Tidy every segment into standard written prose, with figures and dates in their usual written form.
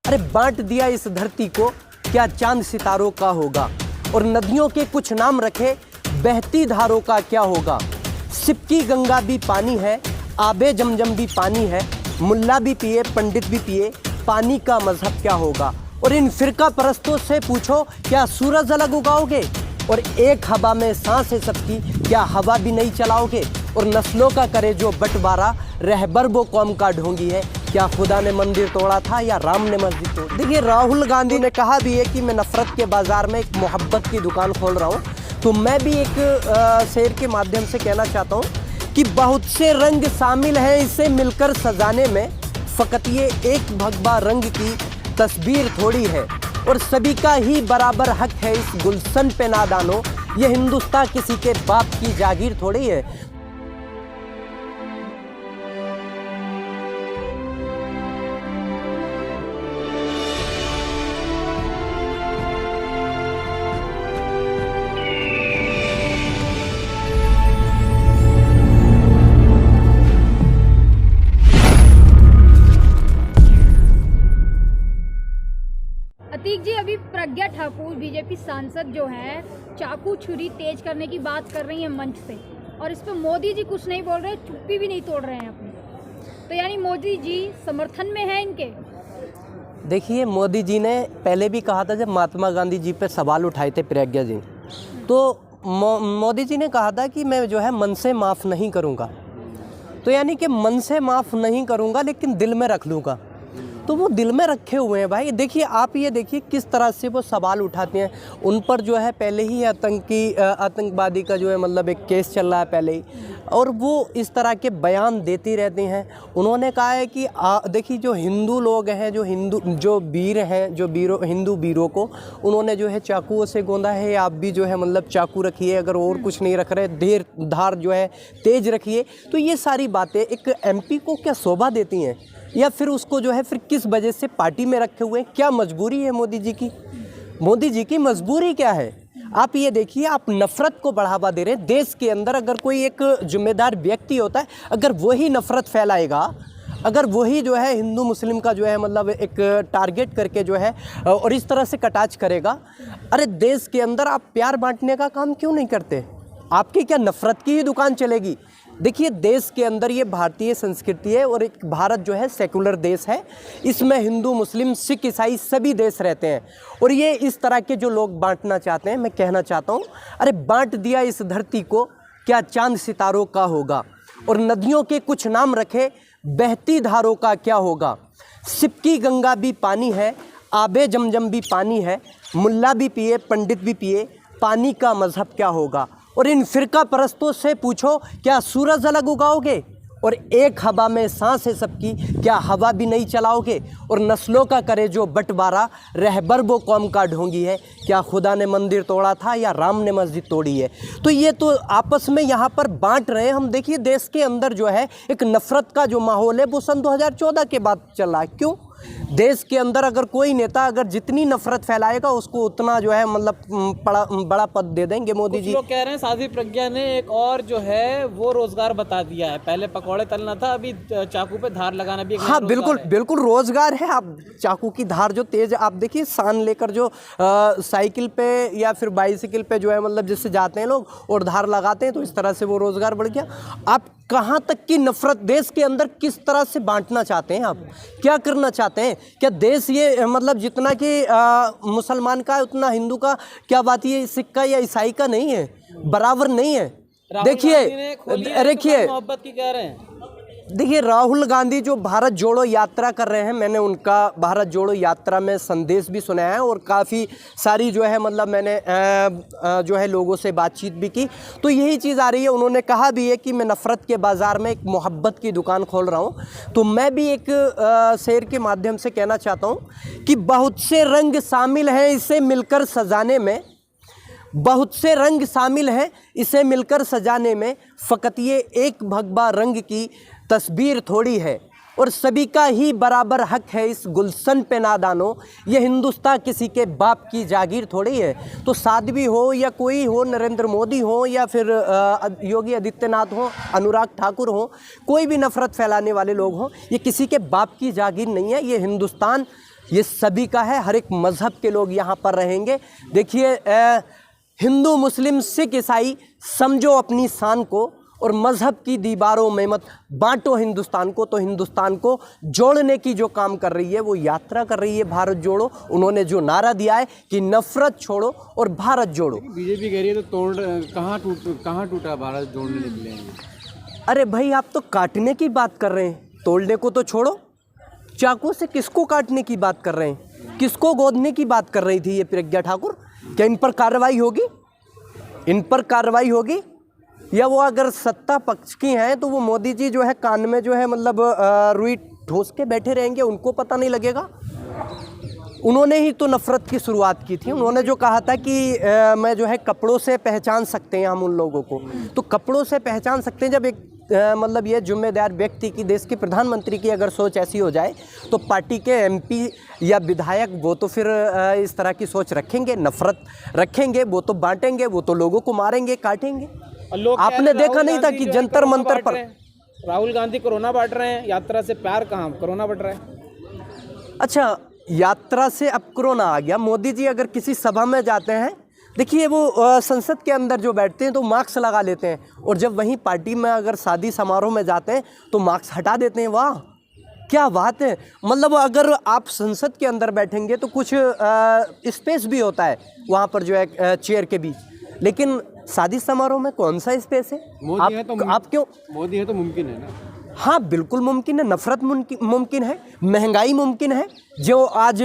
अरे बांट दिया इस धरती को, क्या चांद सितारों का होगा। और नदियों के कुछ नाम रखे, बहती धारों का क्या होगा। सिपकी गंगा भी पानी है, आबे जमजम भी पानी है, मुल्ला भी पिए पंडित भी पिए, पानी का मजहब क्या होगा। और इन फिरका परस्तों से पूछो, क्या सूरज अलग उगाओगे। और एक हवा में सांस है सबकी, क्या हवा भी नहीं चलाओगे। और नस्लों का करे जो बंटवारा, रहबर वो कौम का ढोंगी है, क्या खुदा ने मंदिर तोड़ा था या राम ने मस्जिद तोड़ी। देखिए, राहुल गांधी ने कहा भी है कि मैं नफरत के बाजार में एक मोहब्बत की दुकान खोल रहा हूँ। तो मैं भी एक शेर के माध्यम से कहना चाहता हूँ कि बहुत से रंग शामिल हैं इसे मिलकर सजाने में, फ़कत ये एक भगवा रंग की तस्वीर थोड़ी है। और सभी का ही बराबर हक है इस गुलशन पे नादानो, ये हिंदुस्तान किसी के बाप की जागीर थोड़ी है। अतीक जी, अभी प्रज्ञा ठाकुर बीजेपी सांसद जो हैं चाकू छुरी तेज करने की बात कर रही हैं मंच से, और इस पर मोदी जी कुछ नहीं बोल रहे, चुप्पी भी नहीं तोड़ रहे हैं अपनी। तो यानी मोदी जी समर्थन में है इनके। देखिए, मोदी जी ने पहले भी कहा था, जब महात्मा गांधी जी पे सवाल उठाए थे प्रज्ञा जी, तो मोदी जी ने कहा था कि मैं जो है मन से माफ़ नहीं करूँगा। तो यानी कि मन से माफ़ नहीं करूँगा लेकिन दिल में रख लूँगा। तो वो दिल में रखे हुए हैं भाई। देखिए, आप ये देखिए किस तरह से वो सवाल उठाते हैं। उन पर जो है पहले ही आतंकवादी का जो है मतलब एक केस चल रहा है पहले ही, और वो इस तरह के बयान देती रहती हैं। उन्होंने कहा है कि देखिए, जो हिंदू लोग हैं, जो वीर हैं, हिंदू वीरों को उन्होंने जो है चाकुओं से गोंदा है। आप भी जो है मतलब चाकू रखिए, अगर और कुछ नहीं रख रहे, धार जो है तेज रखिए। तो ये सारी बातें एक एमपी को क्या शोभा देती हैं, या फिर उसको जो है फिर किस वजह से पार्टी में रखे हुए हैं। क्या मजबूरी है मोदी जी की? मोदी जी की मजबूरी क्या है? आप ये देखिए, आप नफ़रत को बढ़ावा दे रहे हैं। देश के अंदर अगर कोई एक जिम्मेदार व्यक्ति होता है, अगर वही नफ़रत फैलाएगा, अगर वही जो है हिंदू मुस्लिम का जो है मतलब एक टारगेट करके जो है और इस तरह से कटाच करेगा, अरे देश के अंदर आप प्यार बांटने का काम क्यों नहीं करते? आपकी क्या नफ़रत की ही दुकान चलेगी? देखिए, देश के अंदर ये भारतीय संस्कृति है, और एक भारत जो है सेकुलर देश है। इसमें हिंदू मुस्लिम सिख ईसाई सभी देश रहते हैं। और ये इस तरह के जो लोग बांटना चाहते हैं, मैं कहना चाहता हूँ, अरे बांट दिया इस धरती को, क्या चांद सितारों का होगा। और नदियों के कुछ नाम रखे, बहती धारों का क्या होगा। सिपकी गंगा भी पानी है, आबे जमजम भी पानी है, मुल्ला भी पिए पंडित भी पिए, पानी का मजहब क्या होगा। और इन फिरका परस्तों से पूछो, क्या सूरज अलग उगाओगे। और एक हवा में सांस है सबकी, क्या हवा भी नहीं चलाओगे। और नस्लों का करे जो बंटवारा, रहबर वो कौम का ढोंगी है, क्या खुदा ने मंदिर तोड़ा था या राम ने मस्जिद तोड़ी है। तो ये तो आपस में यहाँ पर बांट रहे हैं हम। देखिए, देश के अंदर जो है एक नफ़रत का जो माहौल है वो सन 2014 के बाद चल रहा है। क्यों? देश के अंदर अगर कोई नेता अगर जितनी नफरत फैलाएगा, उसको उतना जो है मतलब बड़ा पद दे देंगे मोदी जी। लोग कह रहे हैं साध्वी प्रज्ञा ने एक और जो है वो रोजगार बता दिया है। पहले पकौड़े तलना था, अभी चाकू पे धार लगाना भी एक हाँ, बिल्कुल बिल्कुल रोजगार है। आप चाकू की धार जो तेज, आप देखिए सान लेकर जो साइकिल पे या फिर बाइसिकल पे जो है मतलब जिससे जाते हैं लोग और धार लगाते हैं, तो इस तरह से वो रोजगार बढ़ गया। आप कहाँ तक की नफरत देश के अंदर किस तरह से बांटना चाहते हैं? आप क्या करना चाहते हैं? क्या देश ये मतलब जितना कि मुसलमान का उतना हिंदू का, क्या बात ये सिख का या ईसाई का नहीं है, बराबर नहीं है। देखिए मोहब्बत की कह रहे हैं। देखिए, राहुल गांधी जो भारत जोड़ो यात्रा कर रहे हैं, मैंने उनका भारत जोड़ो यात्रा में संदेश भी सुना है और काफ़ी सारी जो है मतलब मैंने जो है लोगों से बातचीत भी की, तो यही चीज़ आ रही है। उन्होंने कहा भी है कि मैं नफ़रत के बाज़ार में एक मोहब्बत की दुकान खोल रहा हूँ। तो मैं भी एक शेर के माध्यम से कहना चाहता हूँ कि बहुत से रंग शामिल हैं इसे मिलकर सजाने में, बहुत से रंग शामिल हैं इसे मिलकर सजाने में, फ़कत ये एक भगवा रंग की तस्वीर थोड़ी है। और सभी का ही बराबर हक है इस गुलशन पे नादानो, ये हिंदुस्तान किसी के बाप की जागीर थोड़ी है। तो साध्वी हो या कोई हो, नरेंद्र मोदी हो या फिर योगी आदित्यनाथ हो, अनुराग ठाकुर हो, कोई भी नफ़रत फैलाने वाले लोग हों, ये किसी के बाप की जागीर नहीं है। ये हिंदुस्तान ये सभी का है, हर एक मज़हब के लोग यहाँ पर रहेंगे। देखिए हिंदू मुस्लिम सिख ईसाई समझो अपनी शान को, और मज़हब की दीवारों में मत बांटो हिंदुस्तान को। तो हिंदुस्तान को जोड़ने की जो काम कर रही है वो यात्रा कर रही है भारत जोड़ो। उन्होंने जो नारा दिया है कि नफ़रत छोड़ो और भारत जोड़ो। बीजेपी कह रही है तो कहाँ टूटा भारत जोड़ने निकले हैं। अरे भाई आप तो काटने की बात कर रहे हैं, तोड़ने को तो छोड़ो। चाकू से किसको काटने की बात कर रहे हैं, किसको गोदने की बात कर रही थी ये प्रज्ञा ठाकुर? क्या इन पर कार्रवाई होगी? इन पर कार्रवाई होगी? या वो अगर सत्ता पक्ष की हैं तो वो मोदी जी जो है कान में जो है मतलब रुई ठोस के बैठे रहेंगे, उनको पता नहीं लगेगा? उन्होंने ही तो नफ़रत की शुरुआत की थी। उन्होंने जो कहा था कि मैं जो है कपड़ों से पहचान सकते हैं हम उन लोगों को, तो कपड़ों से पहचान सकते हैं जब एक मतलब ये जिम्मेदार व्यक्ति की, देश के प्रधानमंत्री की अगर सोच ऐसी हो जाए तो पार्टी के एमपी या विधायक वो तो फिर इस तरह की सोच रखेंगे, नफ़रत रखेंगे, वो तो बांटेंगे, वो तो लोगों को मारेंगे, काटेंगे। आपने देखा नहीं था कि जंतर मंतर पर राहुल गांधी कोरोना बांट रहे हैं, यात्रा से प्यार कहाँ, कोरोना बढ़ रहा है। अच्छा, यात्रा से अब कोरोना आ गया। मोदी जी अगर किसी सभा में जाते हैं, देखिए वो संसद के अंदर जो बैठते हैं तो मास्क लगा लेते हैं, और जब वहीं पार्टी में अगर शादी समारोह में जाते हैं तो मास्क हटा देते हैं। वाह क्या बात है। मतलब अगर आप संसद के अंदर बैठेंगे तो कुछ स्पेस भी होता है वहाँ पर जो है चेयर के बीच, लेकिन शादी समारोह में कौन सा स्पेस है? मोदी है तो आप क्यों? मोदी है तो मुमकिन है ना। हाँ बिल्कुल मुमकिन है, नफ़रत मुमकिन है, महंगाई मुमकिन है। जो आज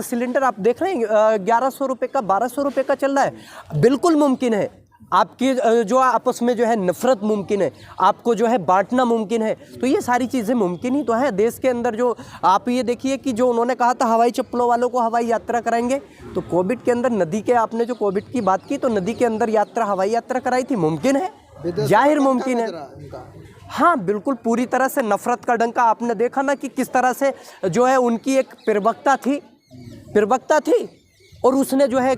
सिलेंडर आप देख रहे हैं 1100 रुपये का, 1200 रुपये का चल रहा है, बिल्कुल मुमकिन है। आपकी जो आपस में जो है नफ़रत मुमकिन है, आपको जो है बांटना मुमकिन है। तो ये सारी चीज़ें मुमकिन ही तो हैं देश के अंदर। जो आप ये देखिए कि जो उन्होंने कहा था हवाई चप्पलों वालों को हवाई यात्रा कराएंगे, तो कोविड के अंदर नदी के, आपने जो कोविड की बात की, तो नदी के अंदर यात्रा, हवाई यात्रा कराई थी, मुमकिन है, जाहिर मुमकिन है। हाँ बिल्कुल, पूरी तरह से नफ़रत का डंका। आपने देखा ना कि किस तरह से जो है उनकी एक प्रवक्ता थी और उसने जो है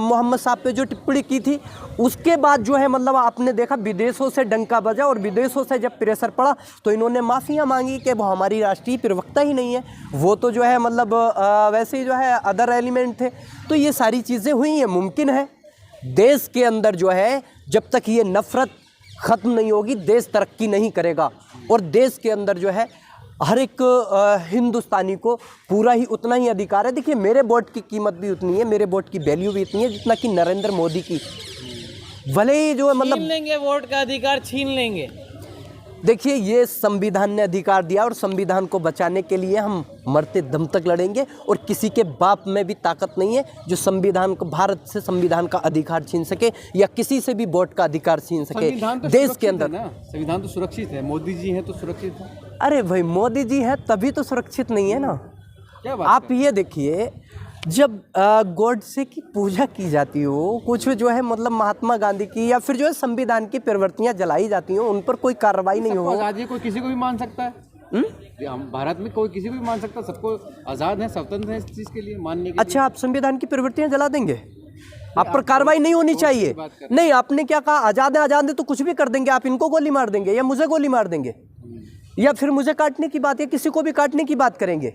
मोहम्मद साहब पे जो टिप्पणी की थी, उसके बाद जो है मतलब आपने देखा विदेशों से डंका बजा, और विदेशों से जब प्रेशर पड़ा तो इन्होंने माफ़ियाँ मांगी कि वो हमारी राष्ट्रीय प्रवक्ता ही नहीं है, वो तो जो है मतलब वैसे ही जो है अदर एलिमेंट थे। तो ये सारी चीज़ें हुई हैं, मुमकिन है। देश के अंदर जो है जब तक ये नफ़रत ख़त्म नहीं होगी, देश तरक्की नहीं करेगा। और देश के अंदर जो है हर एक हिंदुस्तानी को पूरा ही उतना ही अधिकार है। देखिए मेरे वोट की कीमत भी उतनी है, मेरे वोट की वैल्यू भी इतनी है जितना कि नरेंद्र मोदी की। भले ही जो है मतलब छीन लेंगे वोट का अधिकार, छीन लेंगे। देखिए ये संविधान ने अधिकार दिया, और संविधान को बचाने के लिए हम मरते दम तक लड़ेंगे। और किसी के बाप में भी ताकत नहीं है जो संविधान को, भारत से संविधान का अधिकार छीन सके या किसी से भी वोट का अधिकार छीन सके देश के अंदर। संविधान तो सुरक्षित है, मोदी जी हैं तो सुरक्षित है। अरे भाई मोदी जी है तभी तो सुरक्षित नहीं है ना। क्या बात आप ये देखिए, जब गॉडसे की पूजा की जाती हो, कुछ जो है मतलब महात्मा गांधी की या फिर जो है संविधान की प्रवृत्तियां जलाई जाती हो, उन पर कोई कार्रवाई नहीं हो। आज़ादी कोई किसी को भी मान सकता है। हम भारत में कोई किसी को भी मान सकता है, सबको आज़ाद है, स्वतंत्र है इस चीज़ के लिए मानने के। अच्छा, आप संविधान की प्रवृत्तियां जला देंगे? आप पर कार्रवाई नहीं होनी चाहिए? नहीं, आपने क्या कहा? आज़ाद है तो कुछ भी कर देंगे। आप इनको गोली मार देंगे या मुझे गोली मार देंगे, या फिर मुझे काटने की बात, या किसी को भी काटने की बात करेंगे?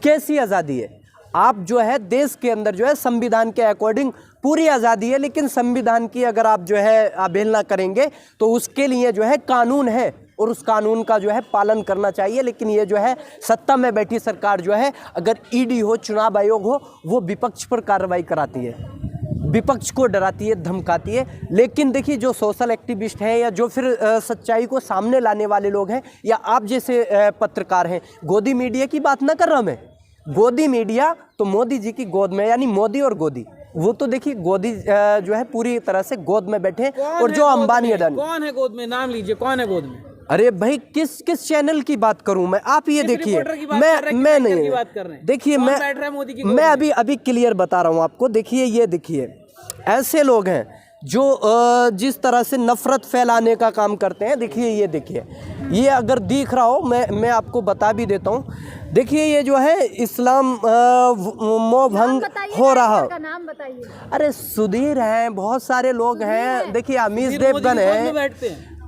कैसी आज़ादी है? आप जो है देश के अंदर जो है संविधान के अकॉर्डिंग पूरी आज़ादी है, लेकिन संविधान की अगर आप जो है अवहेलना करेंगे तो उसके लिए जो है कानून है, और उस कानून का जो है पालन करना चाहिए। लेकिन ये जो है सत्ता में बैठी सरकार जो है, अगर ईडी हो, चुनाव आयोग हो, वो विपक्ष पर कार्रवाई कराती है, विपक्ष को डराती है, धमकाती है। लेकिन देखिए जो सोशल एक्टिविस्ट हैं या जो फिर सच्चाई को सामने लाने वाले लोग हैं, या आप जैसे पत्रकार हैं, गोदी मीडिया की बात ना कर रहा मैं। गोदी मीडिया तो मोदी जी की गोद में, यानी मोदी और गोदी, वो तो देखिए गोदी जो है पूरी तरह से गोद में बैठे, और जो अंबानी अडानी। कौन है गोद में? नाम लीजिए, कौन है गोद में? अरे भाई किस चैनल की बात करूं मैं? आप ये देखिए, मैं नहीं, देखिए मैं अभी क्लियर बता रहा हूं आपको। देखिए ये देखिए, ऐसे लोग हैं जो जिस तरह से नफ़रत फैलाने का काम करते हैं। देखिए ये देखिए, ये अगर दिख रहा हो, मैं आपको बता भी देता हूँ। देखिए ये जो है इस्लाम मोह भंग हो रहा है। नाम बताइए। अरे सुधीर हैं, बहुत सारे लोग हैं। देखिए अमीश देवगन है,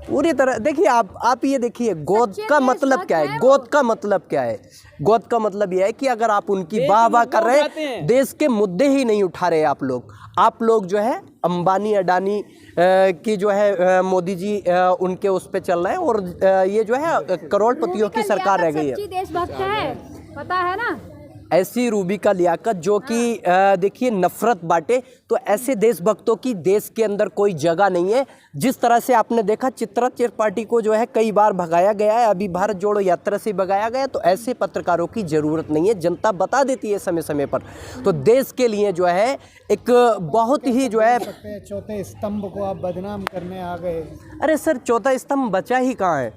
पूरी तरह देखिए, आप ये देखिए, गोद सच्चे का मतलब देशभक्त क्या है, हैं गोद वो। का मतलब क्या है, गोद का मतलब यह है कि अगर आप उनकी देश वाह के वाह मुद्दे कर रहे उठाते हैं, हैं। देश के मुद्दे ही नहीं उठा रहे आप लोग जो है अंबानी अडानी की जो है मोदी जी उनके उस पे चल रहे हैं, और ये जो है करोड़पतियों की सरकार रह गई है। सच्ची देशभक्त है, पता है ना। ऐसी रूबी का लियाकत जो कि देखिए नफरत बांटे, तो ऐसे देशभक्तों की देश के अंदर कोई जगह नहीं है। जिस तरह से आपने देखा चित्रा त्रिपाठी को जो है कई बार भगाया गया है, अभी भारत जोड़ो यात्रा से भगाया गया, तो ऐसे पत्रकारों की ज़रूरत नहीं है, जनता बता देती है समय समय पर। तो देश के लिए जो है एक बहुत ही जो है, चौथे स्तंभ को आप बदनाम करने आ गए। अरे सर चौथा स्तंभ बचा ही कहाँ है,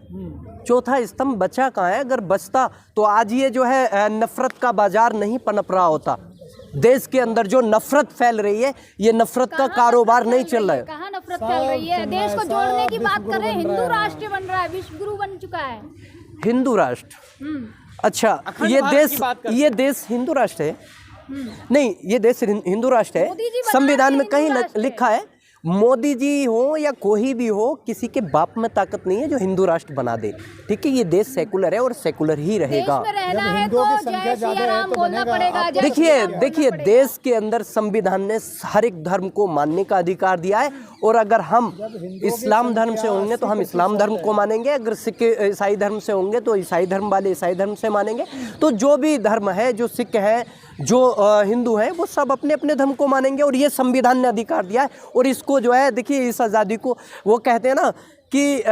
चौथा स्तंभ बचा कहाँ है? अगर बचता तो आज ये जो है नफरत का बाजार नहीं पनप रहा होता। देश के अंदर जो नफरत फैल रही है, ये नफरत का कारोबार नहीं चल रहा है। कहाँ नफरत फैल रही है? देश को जोड़ने की बात कर रहे हैं, हिंदू राष्ट्र बन रहा है, विश्व गुरु बन चुका है। हिंदू राष्ट्र, अच्छा ये भारत देश, की बात करते ये देश हिंदू राष्ट्र है? नहीं, ये देश हिंदू राष्ट्र है। मोदी जी बना संविधान रहे में कहीं हिंदू राष्ट्र लिखा है, मोदी जी हो या कोई भी हो, किसी के बाप में ताकत नहीं है जो हिंदू राष्ट्र बना दे। ठीक है, ये देश सेकुलर है और सेकुलर ही देश रहेगा। में रहना है हिंदुओं तो की संख्या जय ज्यादा सिया है राम तो बोलना बनेगा। पड़ेगा। आप जय देखिए सिया राम देखिए, बोलना पड़ेगा। देश के अंदर संविधान ने हर एक धर्म को मानने का अधिकार दिया है, और अगर हम इस्लाम धर्म से होंगे तो हम इस्लाम धर्म को मानेंगे, अगर सिख ईसाई धर्म से होंगे तो ईसाई धर्म वाले ईसाई धर्म से मानेंगे। तो जो भी धर्म है, जो सिख है, जो हिंदू हैं, वो सब अपने अपने धर्म को मानेंगे, और ये संविधान ने अधिकार दिया है। और इसको जो है देखिए, इस आज़ादी को वो कहते हैं ना कि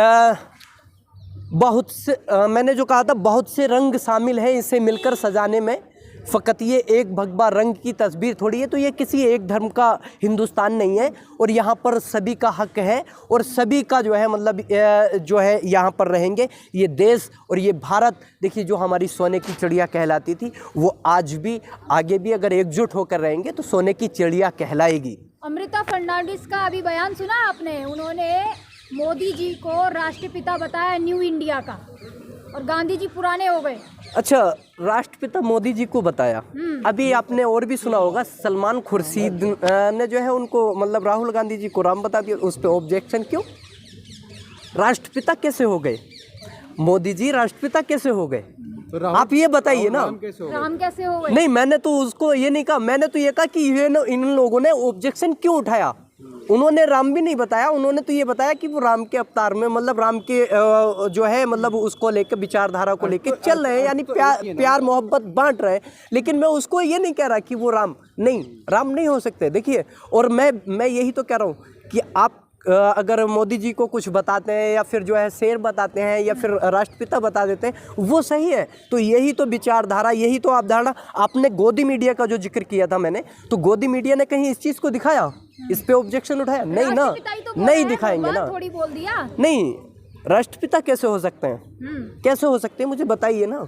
बहुत से मैंने जो कहा था, बहुत से रंग शामिल हैं इसे मिलकर सजाने में, फ़कत ये एक भगवा रंग की तस्वीर थोड़ी है। तो ये किसी एक धर्म का हिंदुस्तान नहीं है, और यहाँ पर सभी का हक है, और सभी का जो है मतलब जो है यहाँ पर रहेंगे। ये देश और ये भारत, देखिए जो हमारी सोने की चिड़िया कहलाती थी, वो आज भी आगे भी अगर एकजुट होकर रहेंगे तो सोने की चिड़िया कहलाएगी। अमृता फर्नांडिस का अभी बयान सुना आपने? उन्होंने मोदी जी को राष्ट्रपिता बताया न्यू इंडिया का, और गांधी जी पुराने हो गए। अच्छा, राष्ट्रपिता मोदी जी को बताया। अभी आपने और भी सुना होगा, सलमान खुर्शीद ने जो है उनको मतलब राहुल गांधी जी को राम बता दिया। उस पर ऑब्जेक्शन क्यों? राष्ट्रपिता कैसे हो गए मोदी जी? राष्ट्रपिता कैसे हो गए? तो आप ये बताइए ना। राम कैसे हो गए? नहीं, मैंने तो उसको ये नहीं कहा, मैंने तो ये कहा कि इन लोगों ने ऑब्जेक्शन क्यों उठाया। उन्होंने राम भी नहीं बताया, उन्होंने तो ये बताया कि वो राम के अवतार में मतलब राम के जो है मतलब उसको लेकर, विचारधारा को लेकर चल रहे हैं, यानी प्यार मोहब्बत बांट रहे हैं। लेकिन मैं उसको ये नहीं कह रहा कि वो राम नहीं हो सकते। देखिए, और मैं यही तो कह रहा हूँ कि आप अगर मोदी जी को कुछ बताते हैं, या फिर जो है शेर बताते हैं, या फिर राष्ट्रपिता बता देते हैं, वो सही है। तो यही तो विचारधारा, यही तो अवधारणा। आपने गोदी मीडिया का जो जिक्र किया था मैंने, तो गोदी मीडिया ने कहीं इस चीज़ को दिखाया, इस पे ऑब्जेक्शन उठाया? नहीं ना, नहीं दिखाएंगे ना। थोड़ी बोल दिया। नहीं, राष्ट्रपिता कैसे हो सकते हैं? कैसे हो सकते हैं, मुझे बताइए ना।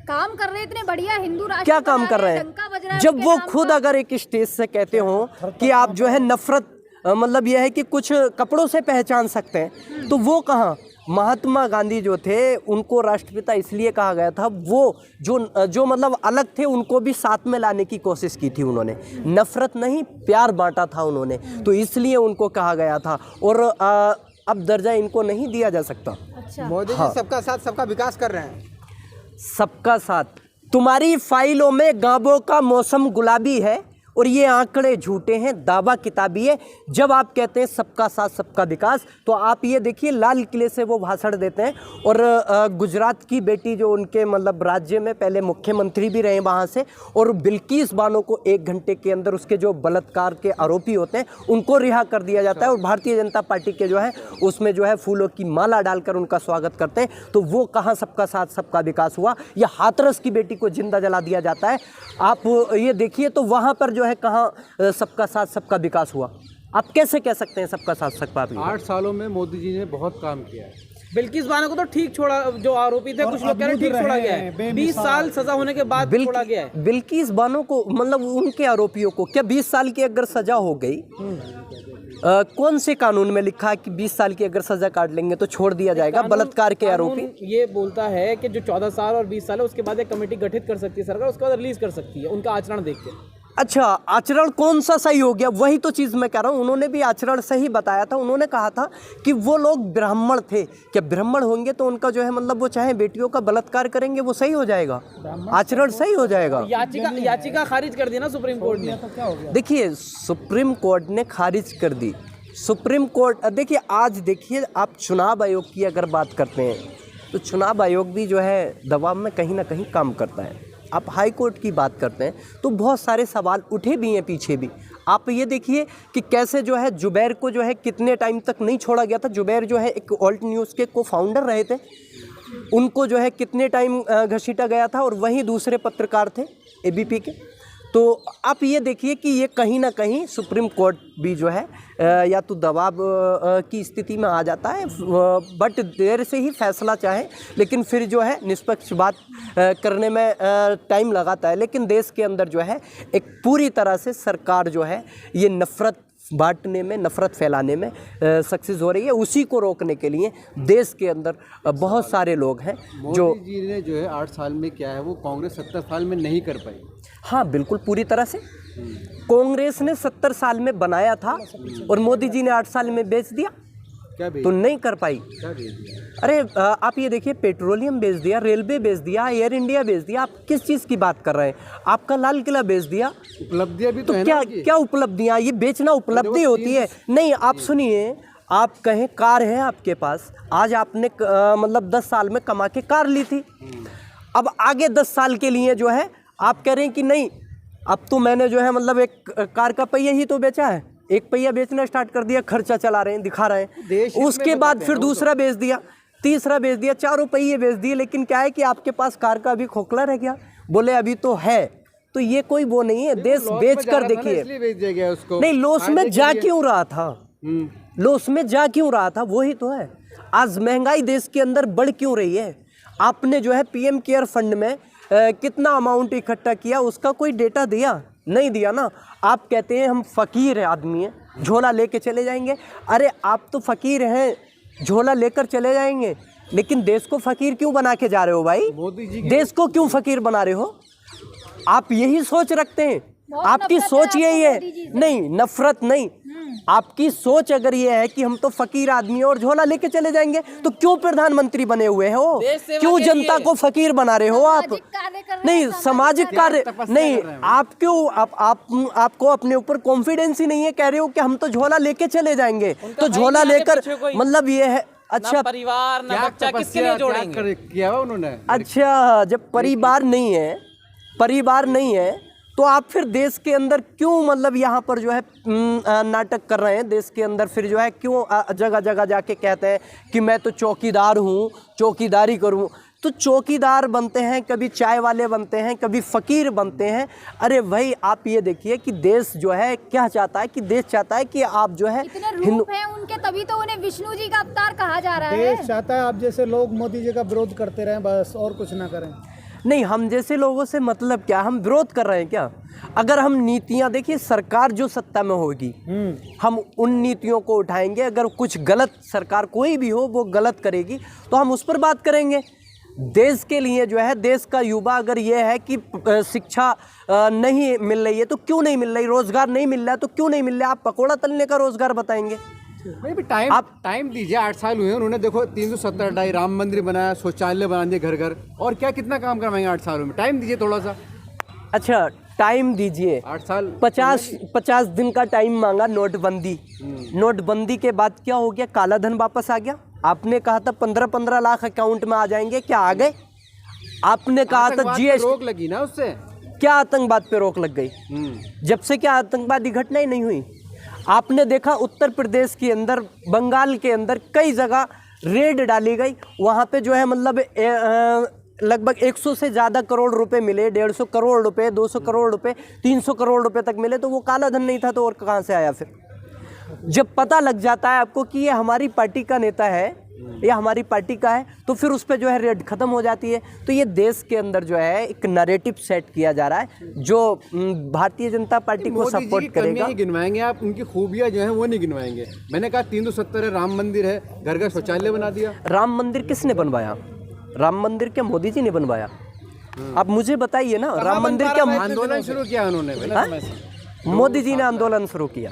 काम कर रहे इतने बढ़िया हिंदू राष्ट्र, क्या काम कर रहे हैं? जब वो खुद अगर एक स्टेज से कहते हो कि आप जो है नफरत मतलब यह है कि कुछ कपड़ों से पहचान सकते हैं, तो वो कहाँ? महात्मा गांधी जो थे उनको राष्ट्रपिता इसलिए कहा गया था, वो जो मतलब अलग थे उनको भी साथ में लाने की कोशिश की थी उन्होंने। नफरत नहीं, प्यार बांटा था उन्होंने, तो इसलिए उनको कहा गया था। और अब दर्जा इनको नहीं दिया जा सकता। अच्छा, मोदी जी सबका साथ सबका विकास कर रहे हैं। सबका साथ, तुम्हारी फाइलों में गांवों का मौसम गुलाबी है, और ये आंकड़े झूठे हैं, दावा किताबी है। जब आप कहते हैं सबका साथ सबका विकास, तो आप ये देखिए लाल किले से वो भाषण देते हैं, और गुजरात की बेटी जो उनके मतलब राज्य में पहले मुख्यमंत्री भी रहे वहाँ से, और बिल्किस बानो को 1 घंटे के अंदर उसके जो बलात्कार के आरोपी होते हैं उनको रिहा कर दिया जाता है, और भारतीय जनता पार्टी के जो है उसमें जो है फूलों की माला डालकर उनका स्वागत करते हैं। तो वो कहाँ सबका साथ सबका विकास हुआ? या हाथरस की बेटी को जिंदा जला दिया जाता है। आप ये देखिए, तो वहाँ पर जो है कहाँ सबका साथ सबका विकास हुआ? आप कैसे कह सकते हैं सबका साथ सबका विकास? 8 सालों में मोदी जी ने बहुत काम किया है। बिल्किस बानो को तो ठीक छोड़ा, जो आरोपी थे कुछ लोग कह रहे हैं ठीक छोड़ा गया है, 20 साल सजा होने के बाद छोड़ा गया है। बिल्किस बानो को मतलब उनके आरोपियों को क्या 20 साल की अगर सजा हो गई, कौन से कानून में लिखा है कि 20 साल की अगर सजा काट लेंगे तो छोड़ दिया जाएगा बलात्कार के आरोपी? ये बोलता है कि जो 14 साल और 20 साल है उसके बाद एक कमेटी गठित कर सकती है सरकार, उसके बाद रिलीज कर सकती है उनका आचरण देख के। अच्छा, आचरण कौन सा सही हो गया, वही तो चीज़ मैं कह रहा हूँ। उन्होंने भी आचरण सही बताया था। उन्होंने कहा था कि वो लोग ब्राह्मण थे, क्या ब्राह्मण होंगे तो उनका जो है मतलब वो चाहे बेटियों का बलात्कार करेंगे वो सही हो जाएगा, आचरण सही हो जाएगा। याचिका खारिज कर दी ना सुप्रीम कोर्ट ने। देखिए, सुप्रीम कोर्ट ने खारिज कर दी। सुप्रीम कोर्ट देखिए, आज देखिए आप चुनाव आयोग की अगर बात करते हैं तो चुनाव आयोग भी जो है दबाव में कहीं ना कहीं काम करता है। आप हाई कोर्ट की बात करते हैं तो बहुत सारे सवाल उठे भी हैं पीछे भी। आप ये देखिए कि कैसे जो है जुबैर को जो है कितने टाइम तक नहीं छोड़ा गया था। जुबैर जो है एक ऑल्ट न्यूज़ के को फाउंडर रहे थे, उनको जो है कितने टाइम घसीटा गया था, और वहीं दूसरे पत्रकार थे एबीपी के। तो आप ये देखिए कि ये कहीं ना कहीं सुप्रीम कोर्ट भी जो है या तो दबाव की स्थिति में आ जाता है, बट देर से ही फैसला चाहे, लेकिन फिर जो है निष्पक्ष बात करने में टाइम लगाता है। लेकिन देश के अंदर जो है एक पूरी तरह से सरकार जो है ये नफ़रत बांटने में, नफ़रत फैलाने में सक्सेस हो रही है। उसी को रोकने के लिए देश के अंदर बहुत सारे लोग हैं जो मोदी जी ने जो है 8 साल में क्या है वो कांग्रेस 70 साल में नहीं कर पाई। हाँ, बिल्कुल पूरी तरह से। कांग्रेस ने 70 साल में बनाया था और मोदी जी ने 8 साल में बेच दिया, क्या बेच तो नहीं कर पाई। क्या बेच दिया? अरे आप ये देखिए, पेट्रोलियम बेच दिया, रेलवे बेच दिया, एयर इंडिया बेच दिया। आप किस चीज़ की बात कर रहे हैं? आपका लाल किला बेच दिया। उपलब्धियां भी तो है क्या ना उनकी। क्या उपलब्धियाँ? ये बेचना उपलब्धि होती है? नहीं, आप सुनिए, आप कहें कार है आपके पास, आज आपने मतलब 10 साल में कमा के कार ली थी, अब आगे 10 साल के लिए जो है आप कह रहे हैं कि नहीं, अब तो मैंने जो है मतलब एक कार का पहिया ही तो बेचा है, एक पहिया बेचना स्टार्ट कर दिया, खर्चा चला रहे हैं, दिखा रहे देश हैं। हित उसके में बाद बताते फिर हैं वो दूसरा बेच दिया, तीसरा बेच दिया, 4 पहिए बेच दिए। लेकिन क्या है कि आपके पास कार का अभी खोखला रह गया, बोले अभी तो है। तो ये कोई वो नहीं है, देश बेच कर देखिए। इसलिए बेच दिया गया उसको। नहीं, लॉस में जा क्यों रहा था? लॉस में जा क्यों रहा था? वही तो है। आज महंगाई देश के अंदर बढ़ क्यों रही है? आपने जो है पीएम केयर फंड में कितना अमाउंट इकट्ठा किया, उसका कोई डेटा दिया? नहीं दिया ना। आप कहते हैं हम फकीर है आदमी है, झोला लेके चले जाएंगे। अरे आप तो फकीर हैं, झोला लेकर चले जाएंगे, लेकिन देश को फकीर क्यों बना के जा रहे हो भाई? मोदी जी देश को क्यों फकीर बना रहे हो? आप यही सोच रखते हैं? बहुत आपकी नफरत सोच है यही आपको है? मोदी जी से। नहीं, नफरत नहीं। आपकी सोच अगर ये है कि हम तो फकीर आदमी हैं और झोला लेके चले जाएंगे, तो क्यों प्रधानमंत्री बने हुए हो? देश सेवा क्यों के जनता लिए। को फकीर बना रहे हो आप? सामाजिक कार्य कर रहे नहीं, हैं, सामाजिक कार्य तपस्या नहीं। कर रहे हैं। आप क्यों आपको अपने ऊपर कॉन्फिडेंस ही नहीं है? कह रहे हो कि हम तो झोला लेके चले जाएंगे, तो भाई झोला नहीं आगे लेकर पीछे कोई। मतलब ये है। अच्छा, ना परिवार ना क्या बच्चा, किसके तपस्या लिए क्या जोड़ेंगे? किया हुआ उन्होंने? अच्छा, जब परिवार नहीं है, परिवार नहीं है, तो आप फिर देश के अंदर क्यों मतलब यहाँ पर जो है नाटक कर रहे हैं? देश के अंदर फिर जो है क्यों जगह जगह जाके कहते हैं कि मैं तो चौकीदार हूँ, चौकीदारी करूँ। तो चौकीदार बनते हैं, कभी चाय वाले बनते हैं, कभी फ़कीर बनते हैं। अरे भाई, आप ये देखिए कि देश जो है क्या चाहता है, कि देश चाहता है कि आप जो है इतने रूप हैं उनके, तभी तो उन्हें विष्णु जी का अवतार कहा जा रहा देश है। चाहता है आप जैसे लोग मोदी जी का विरोध करते रहें बस, और कुछ ना करें। नहीं, हम जैसे लोगों से मतलब क्या? हम विरोध कर रहे हैं क्या? अगर हम नीतियां देखिए, सरकार जो सत्ता में होगी हम उन नीतियों को उठाएंगे। अगर कुछ गलत सरकार कोई भी हो वो गलत करेगी तो हम उस पर बात करेंगे। देश के लिए जो है, देश का युवा अगर ये है कि शिक्षा नहीं मिल रही है तो क्यों नहीं मिल रही, रोजगार नहीं मिल रहा है तो क्यों नहीं मिल रहा है, आप पकौड़ा तलने का रोजगार बताएंगे? नहीं भी टाइम दीजिए। 8 साल हुए उन्होंने, देखो 370 हटाई, राम मंदिर बनाया, शौचालय बना दिए घर घर, और क्या कितना काम करवाएंगे 8 सालों में? टाइम दीजिए थोड़ा सा। अच्छा, टाइम दीजिए। 8 साल 50 दिन का टाइम मांगा नोटबंदी। नोटबंदी के बाद क्या हो गया? काला धन वापस आ गया। आपने कहा था 15-15 लाख अकाउंट में आ जाएंगे, क्या आ गए? आपने कहा था आतंकवाद पे जीएसटी, रोक लगी ना उससे। क्या आतंकवाद पे रोक लग गई? जब से क्या आतंकवादी घटना ही नहीं हुई? आपने देखा उत्तर प्रदेश के अंदर, बंगाल के अंदर कई जगह रेड डाली गई, वहाँ पे जो है मतलब लगभग 100 से ज़्यादा करोड़ रुपए मिले, 150 करोड़ रुपए, 200 करोड़ रुपए, 300 करोड़ रुपए तक मिले। तो वो काला धन नहीं था तो और कहाँ से आया? फिर जब पता लग जाता है आपको कि ये हमारी पार्टी का नेता है या हमारी पार्टी का है, तो फिर उस पर जो है रेड खत्म हो जाती है। तो ये देश के अंदर जो है एक नैरेटिव सेट किया जा रहा है जो भारतीय जनता पार्टी को सपोर्ट करेगा। नहीं गिनवाएंगे आप, उनकी खूबियां जो हैं वो नहीं गिनवाएंगे। मैंने कहा 370 है, राम मंदिर है, घर घर शौचालय बना दिया। राम मंदिर किसने बनवाया? राम मंदिर क्या मोदी जी ने बनवाया? आप मुझे बताइए ना, राम मंदिर क्या आंदोलन शुरू किया उन्होंने? हाँ? मोदी जी ने आंदोलन शुरू किया।